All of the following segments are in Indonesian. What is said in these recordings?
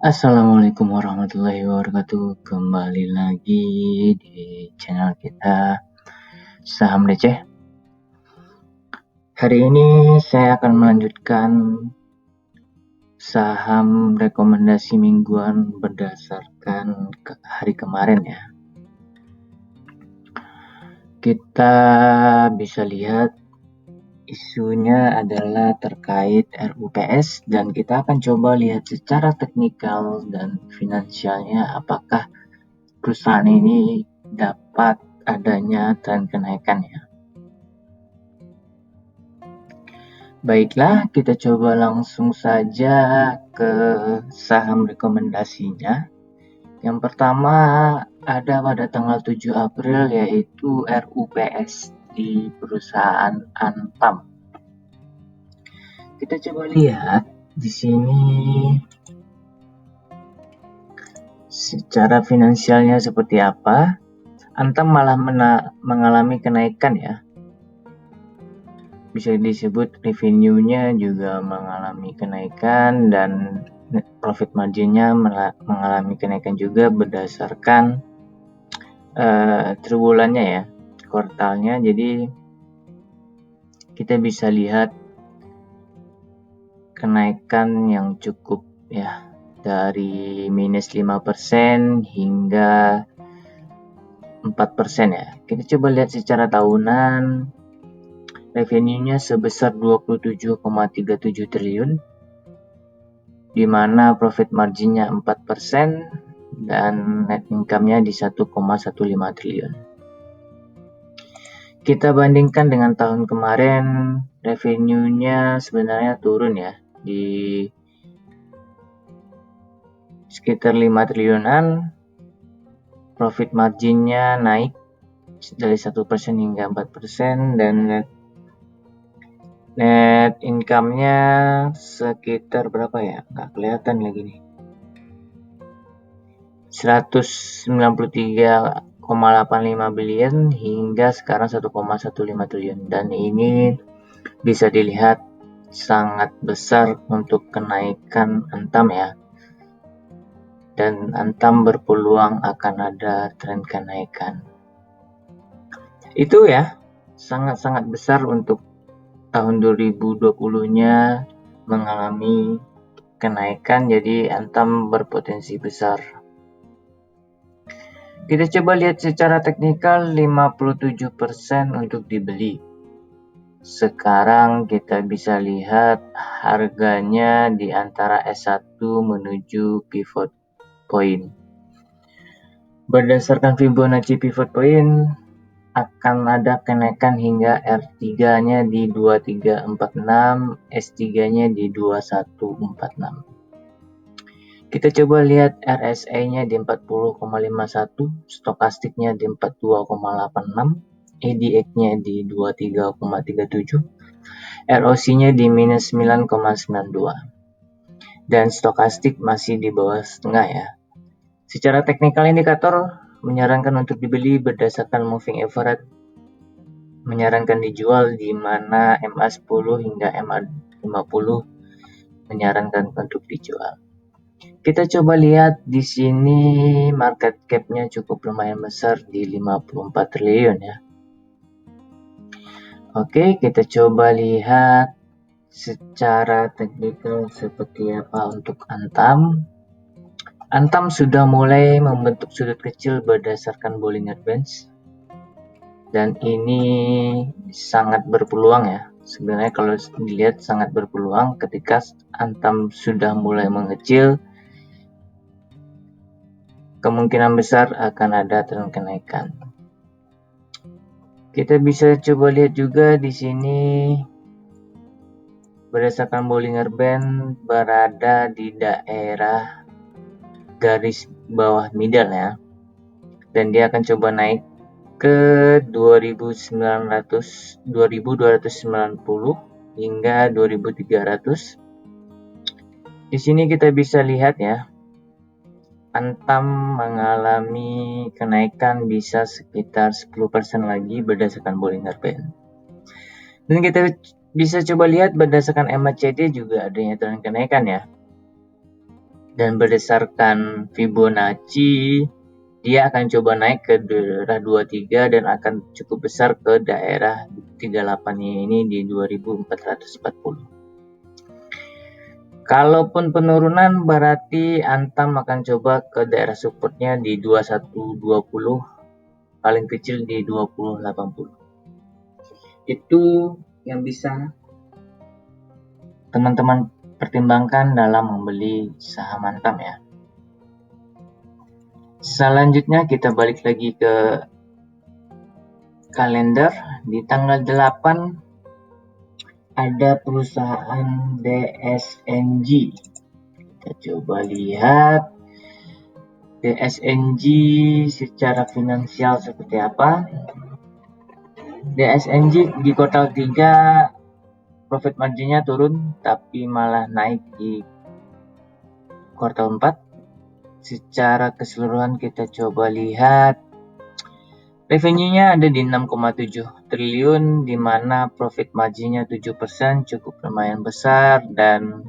Assalamualaikum warahmatullahi wabarakatuh. Kembali lagi di channel kita Saham Receh. Hari ini saya akan melanjutkan saham rekomendasi mingguan berdasarkan hari kemarin ya. Kita bisa lihat isunya adalah terkait RUPS dan kita akan coba lihat secara teknikal dan finansialnya apakah perusahaan ini dapat adanya tren kenaikan ya. Baiklah, kita coba langsung saja ke saham rekomendasinya. Yang pertama ada pada tanggal 7 April yaitu RUPS di perusahaan Antam. Kita coba lihat di sini secara finansialnya seperti apa. Antam malah mengalami kenaikan ya. Bisa disebut revenue-nya juga mengalami kenaikan dan profit margin-nya mengalami kenaikan juga berdasarkan triwulannya ya, kuartalnya. Jadi kita bisa lihat kenaikan yang cukup ya, dari minus 5% hingga 4% ya. Kita coba lihat secara tahunan, revenue-nya sebesar 27,37 triliun, di mana profit margin-nya 4% dan net income-nya di 1,15 triliun. Kita bandingkan dengan tahun kemarin, revenue-nya sebenarnya turun ya, di sekitar 5 triliunan, profit margin-nya naik dari 1% hingga 4%, dan net income-nya sekitar berapa ya? Nggak kelihatan lagi nih. 193,85 billion hingga sekarang 1,15 triliun, dan ini bisa dilihat sangat besar untuk kenaikan Antam ya, dan Antam berpeluang akan ada tren kenaikan. Itu ya, sangat-sangat besar untuk tahun 2020-nya mengalami kenaikan, jadi Antam berpotensi besar. Kita coba lihat secara teknikal, 57% untuk dibeli. Sekarang kita bisa lihat harganya di antara S1 menuju pivot point. Berdasarkan Fibonacci pivot point, akan ada kenaikan hingga R3-nya di 2346, S3-nya di 2146. Kita coba lihat RSI-nya di 40,51, stokastiknya di 42,86, ADX-nya di 23,37, ROC-nya di minus 9,92, dan stokastik masih di bawah setengah ya. Secara teknikal indikator menyarankan untuk dibeli berdasarkan moving average, menyarankan dijual, di mana MA10 hingga MA50 menyarankan untuk dijual. Kita coba lihat di sini market cap-nya cukup lumayan besar di 54 triliun ya. Oke, kita coba lihat secara teknikal seperti apa untuk Antam. Antam sudah mulai membentuk sudut kecil berdasarkan Bollinger Bands, dan ini sangat berpeluang ya. Sebenarnya kalau dilihat sangat berpeluang ketika Antam sudah mulai mengecil, kemungkinan besar akan ada tren kenaikan. Kita bisa coba lihat juga di sini berdasarkan Bollinger Band berada di daerah garis bawah middle ya, dan dia akan coba naik ke 2290 hingga 2300. Di sini kita bisa lihat ya, Antam mengalami kenaikan bisa sekitar 10% lagi berdasarkan Bollinger Band. Dan kita bisa coba lihat berdasarkan MACD juga adanya tren kenaikan ya. Dan berdasarkan Fibonacci, dia akan coba naik ke daerah 23 dan akan cukup besar ke daerah 38 ini di 2440. Kalaupun penurunan berarti Antam akan coba ke daerah supportnya di 2120, paling kecil di 2080. Itu yang bisa teman-teman pertimbangkan dalam membeli saham Antam ya. Selanjutnya kita balik lagi ke kalender. Di tanggal 8 ada perusahaan DSNG. Kita coba lihat DSNG secara finansial seperti apa. DSNG di kuartal 3 profit marginnya turun tapi malah naik di kuartal 4. Secara keseluruhan kita coba lihat revenue-nya ada di 6,7 triliun di mana profit marginnya 7%, cukup lumayan besar, dan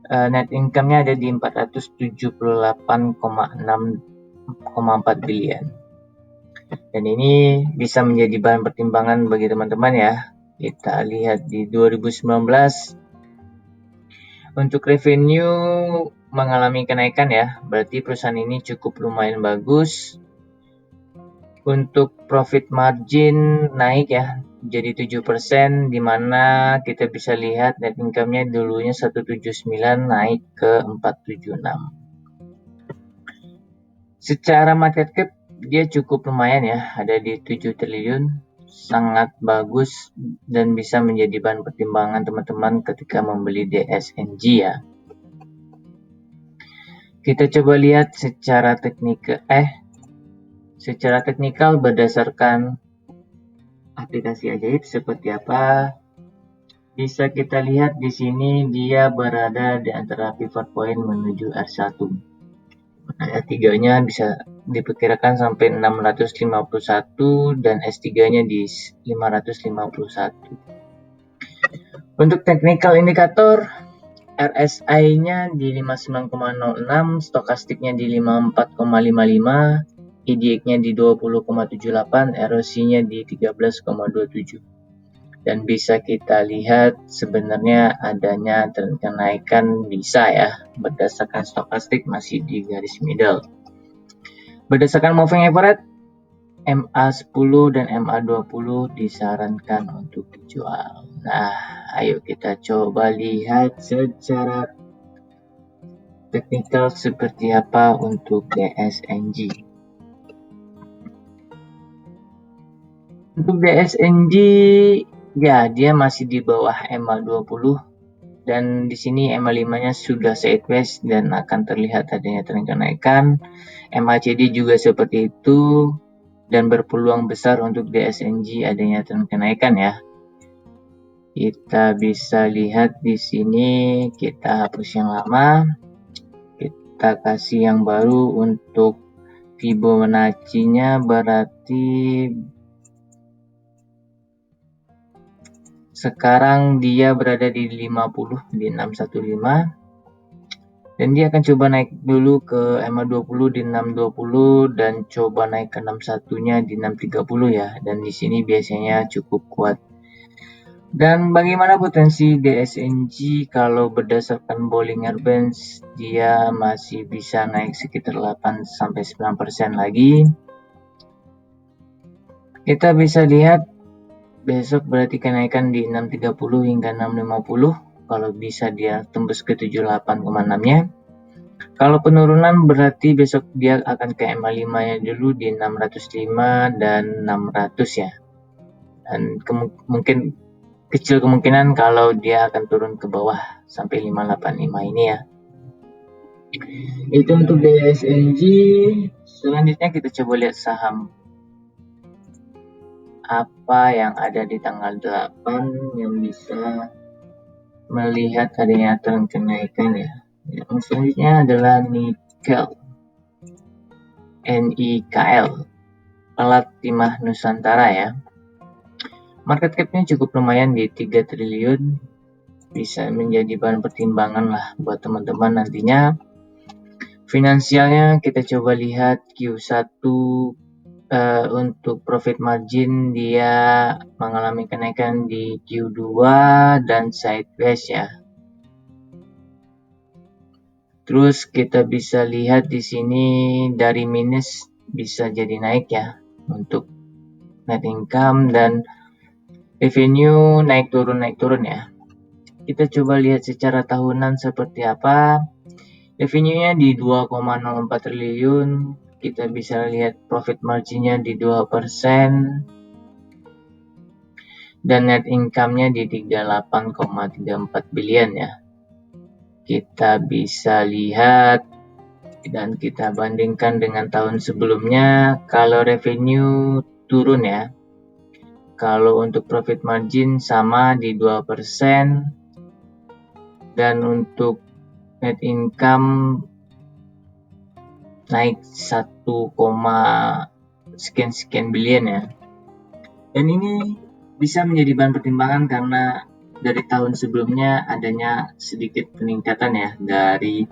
net income-nya ada di 478,4 billion. Dan ini bisa menjadi bahan pertimbangan bagi teman-teman ya. Kita lihat di 2019 untuk revenue mengalami kenaikan ya, berarti perusahaan ini cukup lumayan bagus. Untuk profit margin naik ya, jadi 7%, di mana kita bisa lihat net income-nya dulunya 179 naik ke 476. Secara market cap dia cukup lumayan ya, ada di 7 triliun, sangat bagus dan bisa menjadi bahan pertimbangan teman-teman ketika membeli DSNG ya. Kita coba lihat secara teknikal berdasarkan aplikasi ajaib seperti apa. Bisa kita lihat di sini dia berada di antara pivot point menuju R1. R3-nya bisa diperkirakan sampai 651 dan S3-nya di 551. Untuk technical indikator, RSI-nya di 59,06, stokastiknya di 54,55, EDX-nya di 20,78, ROC-nya di 13,27. Dan bisa kita lihat sebenarnya adanya tren kenaikan bisa ya, berdasarkan stokastik masih di garis middle. Berdasarkan moving average, MA10 dan MA20 disarankan untuk dijual. Nah, ayo kita coba lihat secara teknikal seperti apa untuk DSNG. Untuk DSNG ya, dia masih di bawah MA20 dan di sini MA5-nya sudah sideways dan akan terlihat adanya tren kenaikan. MACD juga seperti itu dan berpeluang besar untuk DSNG adanya tren kenaikan ya. Kita bisa lihat di sini, kita hapus yang lama, kita kasih yang baru. Untuk Fibonacci-nya berarti sekarang dia berada di 50, di 615, dan dia akan coba naik dulu ke MA20 di 620 dan coba naik ke 61-nya di 630 ya, dan di sini biasanya cukup kuat. Dan bagaimana potensi DSNG? Kalau berdasarkan Bollinger Bands, dia masih bisa naik sekitar 8-9% lagi. Kita bisa lihat besok berarti kenaikan di 630 hingga 650. Kalau bisa dia tembus ke 78,6-nya. Kalau penurunan berarti besok dia akan ke MA5-nya dulu di 605 dan 600 ya. Dan mungkin kecil kemungkinan kalau dia akan turun ke bawah sampai 585 ini ya. Itu untuk DSNG. Selanjutnya kita coba lihat saham apa yang ada di tanggal 8 yang bisa melihat adanya tren kenaikan ya. Yang selanjutnya adalah nikel, NIKL, Pelat Timah Nusantara ya. Market cap-nya cukup lumayan di 3 triliun, bisa menjadi bahan pertimbangan lah buat teman-teman nantinya. Finansialnya kita coba lihat Q1 untuk profit margin dia mengalami kenaikan di Q2 dan sideways ya. Terus kita bisa lihat di sini dari minus bisa jadi naik ya untuk net income, dan revenue naik turun ya. Kita coba lihat secara tahunan seperti apa. Revenue-nya di 2,04 triliun, kita bisa lihat profit margin-nya di 2%, dan net income-nya di 38,34 billion ya. Kita bisa lihat dan kita bandingkan dengan tahun sebelumnya. Kalau revenue turun ya, kalau untuk profit margin sama di 2%, dan untuk net income naik 1, sekian billion ya. Dan ini bisa menjadi bahan pertimbangan karena dari tahun sebelumnya adanya sedikit peningkatan ya dari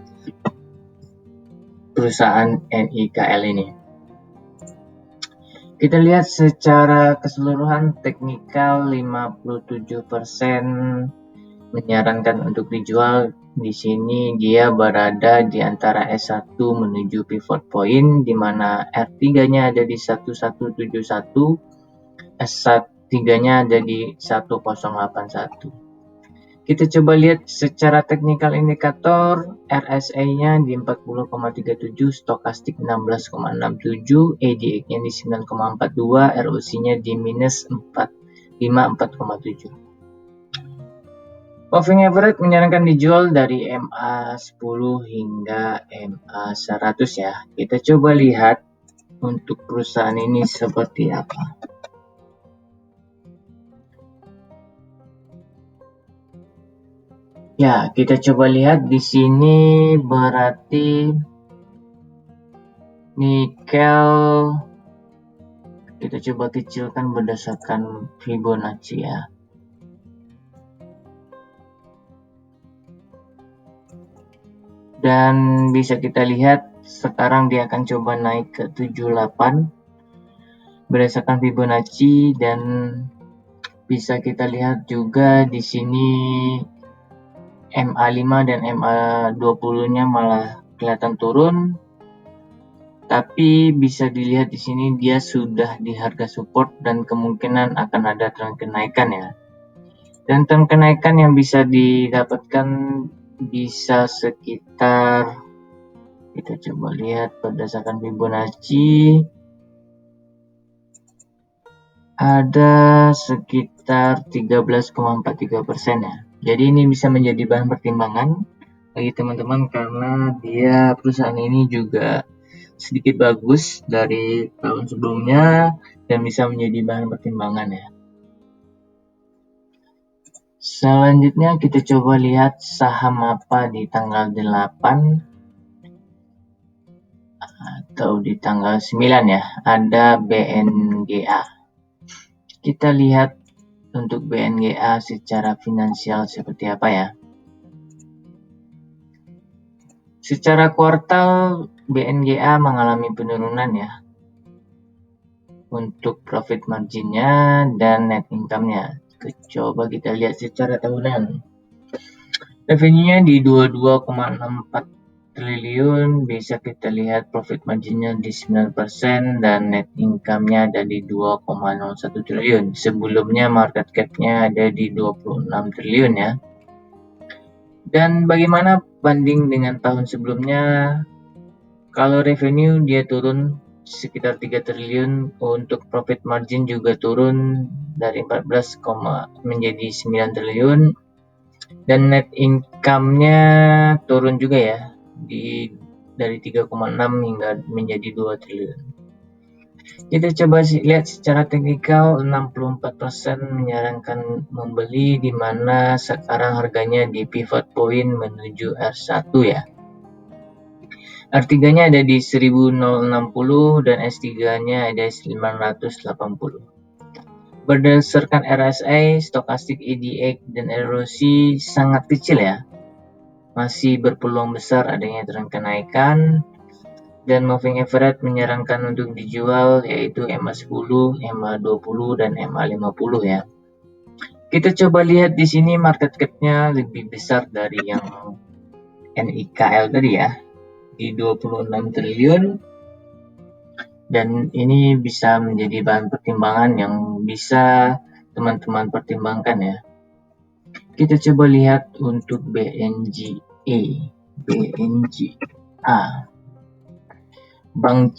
perusahaan NIKL ini. Kita lihat secara keseluruhan teknikal 57% menyarankan untuk dijual. Di sini dia berada di antara S1 menuju pivot point, di mana R3-nya ada di 1171, S3-nya ada di 1081. Kita coba lihat secara teknikal indikator, RSI-nya di 40,37, stokastik 16,67, ADX-nya di 9,42, ROC-nya di minus 4,7. Moving average menyarankan dijual dari MA10 hingga MA100 ya. Kita coba lihat untuk perusahaan ini seperti apa. Ya, kita coba lihat di sini berarti nikel kita coba kecilkan berdasarkan Fibonacci ya. Dan bisa kita lihat sekarang dia akan coba naik ke 78 berdasarkan Fibonacci, dan bisa kita lihat juga di sini MA5 dan MA20-nya malah kelihatan turun. Tapi bisa dilihat di sini dia sudah di harga support dan kemungkinan akan ada tren kenaikan ya. Dan tren kenaikan yang bisa didapatkan bisa sekitar, kita coba lihat berdasarkan Fibonacci, ada sekitar 13,43% ya. Jadi ini bisa menjadi bahan pertimbangan bagi teman-teman karena dia perusahaan ini juga sedikit bagus dari tahun sebelumnya dan bisa menjadi bahan pertimbangan ya. Selanjutnya kita coba lihat saham apa di tanggal 8 atau di tanggal 9 ya. Ada BNGA. Kita lihat untuk BNGA secara finansial seperti apa ya. Secara kuartal BNGA mengalami penurunan ya untuk profit marginnya dan net income-nya. Coba kita lihat secara tahunan. Revenue-nya di 22,64 triliun, bisa kita lihat profit marginnya di 9% dan net income-nya ada di 2,01 triliun. Sebelumnya market cap-nya ada di 26 triliun ya. Dan bagaimana banding dengan tahun sebelumnya? Kalau revenue dia turun sekitar 3 triliun, untuk profit margin juga turun dari 14, menjadi 9 triliun, dan net income-nya turun juga ya dari 3,6 hingga menjadi 2 triliun. Kita coba lihat secara teknikal, 64% menyarankan membeli, di mana sekarang harganya di pivot point menuju R1 ya. R3-nya ada di 1060 dan S3-nya ada 980. Berdasarkan RSI, stokastik ADX dan ROC sangat kecil ya. masih berpeluang besar adanya tren kenaikan, dan moving average menyarankan untuk dijual yaitu MA10, MA20 dan MA50 ya. Kita coba lihat di sini market cap-nya lebih besar dari yang NIKL tadi ya, di 26 triliun, dan ini bisa menjadi bahan pertimbangan yang bisa teman-teman pertimbangkan ya. Kita coba lihat untuk BNGA, Bank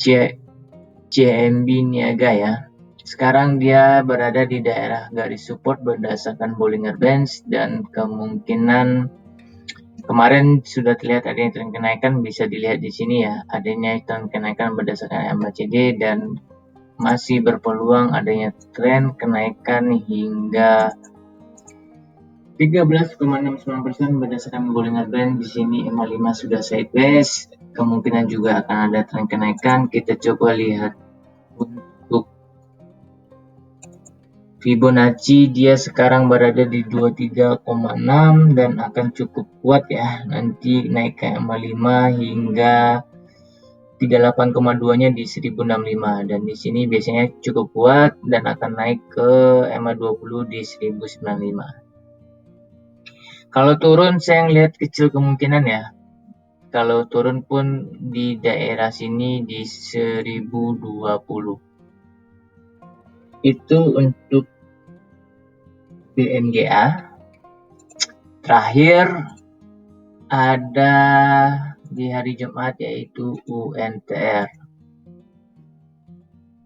CMB Niaga ya. Sekarang dia berada di daerah garis support berdasarkan Bollinger Bands, dan kemungkinan kemarin sudah terlihat adanya tren kenaikan, bisa dilihat di sini ya, adanya tren kenaikan berdasarkan MACD dan masih berpeluang adanya tren kenaikan hingga 13,69% berdasarkan Bollinger Band. Di sini MA5 sudah sideways, kemungkinan juga akan ada tren kenaikan. Kita coba lihat untuk Fibonacci, dia sekarang berada di 23,6 dan akan cukup kuat ya, nanti naik ke MA5 hingga 38,2-nya di 1065, dan di sini biasanya cukup kuat dan akan naik ke MA20 di 1095. Kalau turun saya ngelihat kecil kemungkinan ya. Kalau turun pun di daerah sini di 1020. Itu untuk BNGA. Terakhir ada di hari Jumat yaitu UNTR.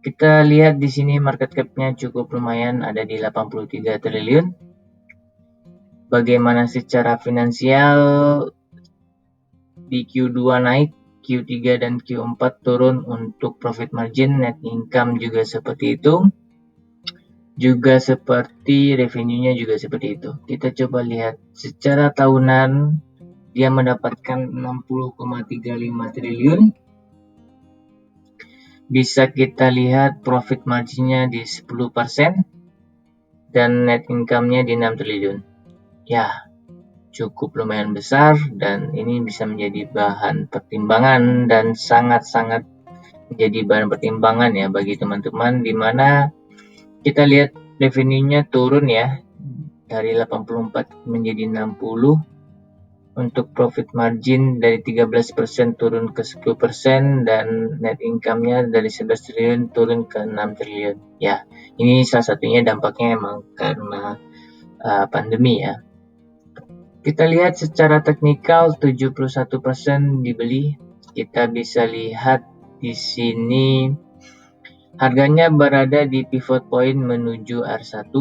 Kita lihat di sini market cap-nya cukup lumayan, ada di 83 triliun. Bagaimana secara finansial, di Q2 naik, Q3 dan Q4 turun untuk profit margin, net income juga seperti itu. Juga seperti revenue-nya juga seperti itu. Kita coba lihat secara tahunan, dia mendapatkan 60,35 triliun. Bisa kita lihat profit margin-nya di 10% dan net income-nya di 6 triliun. Ya, cukup lumayan besar, dan ini bisa menjadi bahan pertimbangan dan sangat-sangat menjadi bahan pertimbangan ya bagi teman-teman, di mana kita lihat revenue-nya turun ya dari 84 menjadi 60, untuk profit margin dari 13% turun ke 10%, dan net income-nya dari 11 triliun turun ke 6 triliun. Ya, ini salah satunya dampaknya emang karena pandemi ya. Kita lihat secara teknikal 71% dibeli. Kita bisa lihat di sini harganya berada di pivot point menuju R1.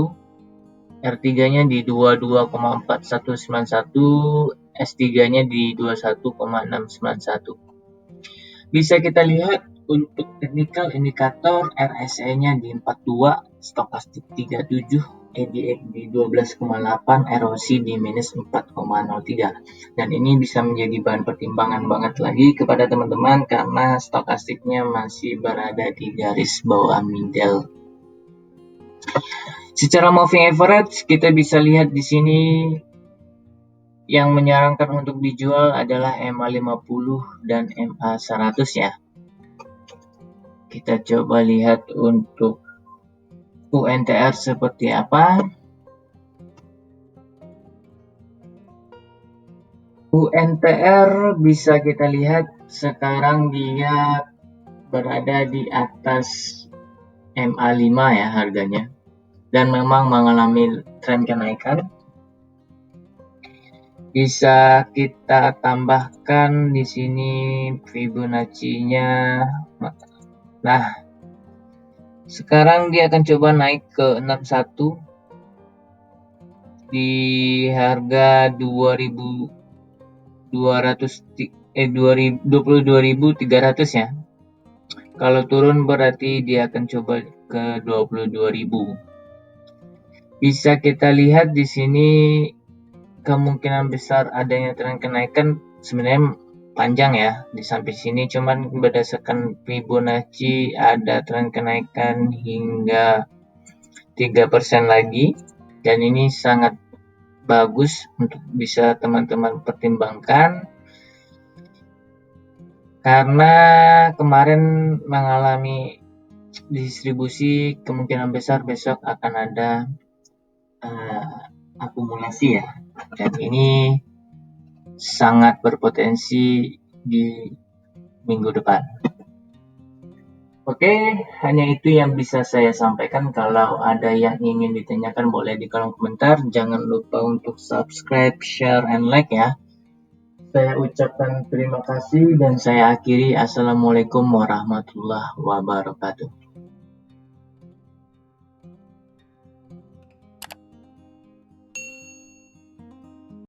R3-nya di 22,4191, S3-nya di 21,691. Bisa kita lihat untuk technical indikator RSI-nya di 42, stokastik 37, EDX di 12,8, ROC di minus 4,03. Dan ini bisa menjadi bahan pertimbangan banget lagi kepada teman-teman karena stokastiknya masih berada di garis bawah middle. Secara moving average kita bisa lihat di sini yang menyarankan untuk dijual adalah MA50 dan MA100 ya. Kita coba lihat untuk UNTR seperti apa. UNTR bisa kita lihat sekarang dia berada di atas MA5 ya harganya, dan memang mengalami tren kenaikan. Bisa kita tambahkan di sini Fibonacci-nya. Nah, sekarang dia akan coba naik ke 61 di harga 22.300 ya. Kalau turun berarti dia akan coba ke 22.000. Bisa kita lihat di sini kemungkinan besar adanya tren kenaikan sebenarnya panjang ya di samping sini, cuman berdasarkan Fibonacci ada tren kenaikan hingga 3% lagi, dan ini sangat bagus untuk bisa teman-teman pertimbangkan, karena kemarin mengalami distribusi, kemungkinan besar besok akan ada akumulasi ya, dan ini sangat berpotensi di minggu depan. Oke, hanya itu yang bisa saya sampaikan. Kalau ada yang ingin ditanyakan boleh di kolom komentar. Jangan lupa untuk subscribe, share, and like ya. Saya ucapkan terima kasih dan saya akhiri. Assalamualaikum warahmatullahi wabarakatuh.